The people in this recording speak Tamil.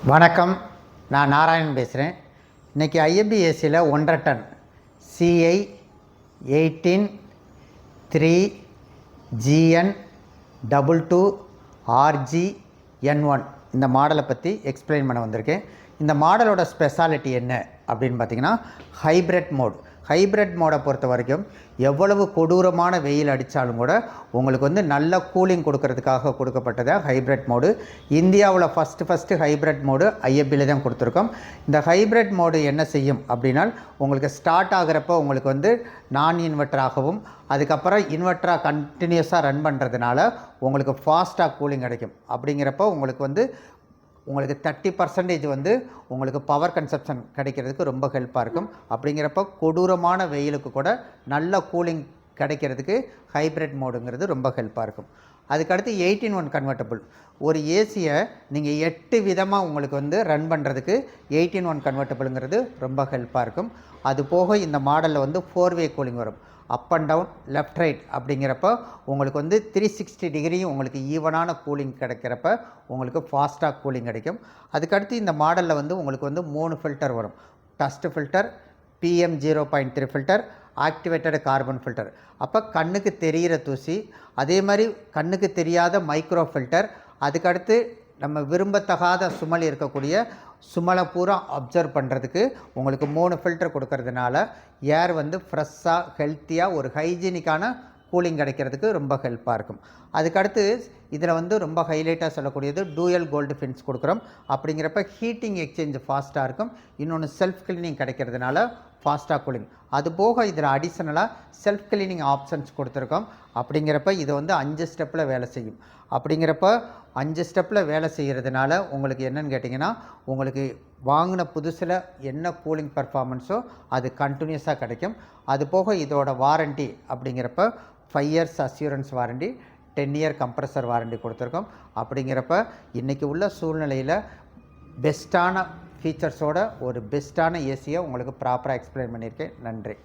வணக்கம், நான் நாராயணன் பேசுகிறேன். இன்றைக்கி ஐஎம்பி ஏசியில் 1.5 டன் CI 183GN22 RGN1 இந்த மாடலை பற்றி எக்ஸ்பிளைன் பண்ண வந்திருக்கேன். இந்த மாடலோட ஸ்பெஷாலிட்டி என்ன அப்படின்னு பார்த்திங்கன்னா, ஹைப்ரிட் மோடை பொறுத்த வரைக்கும் எவ்வளவு கொடூரமான வெயில் அடித்தாலும் கூட உங்களுக்கு நல்ல கூலிங் கொடுக்கறதுக்காக கொடுக்கப்பட்டது ஹைப்ரிட் மோடு. இந்தியாவில் ஃபஸ்ட்டு ஹைப்ரிட் மோடு ஐஎம்பியில் தான் கொடுத்துருக்கோம். இந்த ஹைப்ரிட் மோடு என்ன செய்யும் அப்படின்னா, உங்களுக்கு ஸ்டார்ட் ஆகிறப்போ உங்களுக்கு நான் இன்வெர்ட்டராகவும் அதுக்கப்புறம் இன்வெர்ட்டராக கண்டினியூஸாக ரன் பண்ணுறதுனால உங்களுக்கு ஃபாஸ்ட்டாக கூலிங் கிடைக்கும். அப்படிங்கிறப்போ உங்களுக்கு 30% உங்களுக்கு பவர் கன்சப்ஷன் கிடைக்கிறதுக்கு ரொம்ப ஹெல்ப்பாக இருக்கும். அப்படிங்கிறப்ப கொடூரமான வெயிலுக்கு கூட நல்ல கூலிங் கிடைக்கிறதுக்கு ஹைப்ரிட் மோடுங்கிறது ரொம்ப ஹெல்ப்பாக இருக்கும். அதுக்கடுத்து 18-1 கன்வெர்ட்டபிள். ஒரு ஏசியை நீங்கள் 8 விதமாக உங்களுக்கு ரன் பண்ணுறதுக்கு 18-1 கன்வெர்ட்டபிளுங்கிறது ரொம்ப ஹெல்ப்பாக இருக்கும். அது போக இந்த மாடலில் 4-வே கூலிங் வரும். Up and down, left right அப்படிங்கிறப்ப உங்களுக்கு 360 டிகிரியும் உங்களுக்கு ஈவனான கூலிங் கிடைக்கிறப்ப உங்களுக்கு ஃபாஸ்ட்டாக கூலிங் கிடைக்கும். அதுக்கடுத்து இந்த மாடலில் உங்களுக்கு 3 ஃபில்டர் வரும். Dust filter, PM 0.3 filter, activated carbon filter. அப்போ கண்ணுக்கு தெரிகிற தூசி, அதே மாதிரி கண்ணுக்கு தெரியாத மைக்ரோ ஃபில்டர், அதுக்கடுத்து நம்ம விரும்பத்தகாத சுமல் இருக்கக்கூடிய சுமலை பூரா அப்சர்வ் பண்ணுறதுக்கு உங்களுக்கு 3 ஃபில்டர் கொடுக்கறதுனால ஏர் ஃப்ரெஷ்ஷாக ஹெல்த்தியாக ஒரு ஹைஜீனிக்கான கூலிங் கிடைக்கிறதுக்கு ரொம்ப ஹெல்ப்பாக இருக்கும். அதுக்கடுத்து இதில் ரொம்ப ஹைலைட்டாக சொல்லக்கூடியது டூயல் கோல்டு ஃபின்ஸ் கொடுக்குறோம். அப்படிங்கிறப்ப ஹீட்டிங் எக்ஸ்சேஞ்ச் ஃபாஸ்ட்டாக இருக்கும். இன்னொன்று செல்ஃப் கிளீனிங் கிடைக்கிறதுனால ஃபாஸ்ட்டாக கூலிங். அதுபோக இதில் அடிஷ்னலாக செல்ஃப் கிளீனிங் ஆப்ஷன்ஸ் கொடுத்துருக்கோம். அப்படிங்கிறப்ப இது 5 ஸ்டெப்பில் வேலை செய்யும். அப்படிங்கிறப்ப 5 ஸ்டெப்பில் வேலை செய்கிறதுனால உங்களுக்கு என்னென்னு கேட்டிங்கன்னா, உங்களுக்கு வாங்கின புதுசில் என்ன கூலிங் பர்ஃபார்மன்ஸோ அது கண்டினியூஸாக கிடைக்கும். அதுபோக இதோட வாரண்ட்டி அப்படிங்கிறப்ப 5 years assurance warranty, 10 year compressor warranty கொடுத்துருக்கோம். அப்படிங்கிறப்ப இன்றைக்கி உள்ள சூழ்நிலையில் பெஸ்ட்டான ஃபீச்சர்ஸோட ஒரு பெஸ்ட்டான ஏசியை உங்களுக்கு ப்ராப்பராக எக்ஸ்பிளைன் பண்ணியிருக்கேன். நன்றி.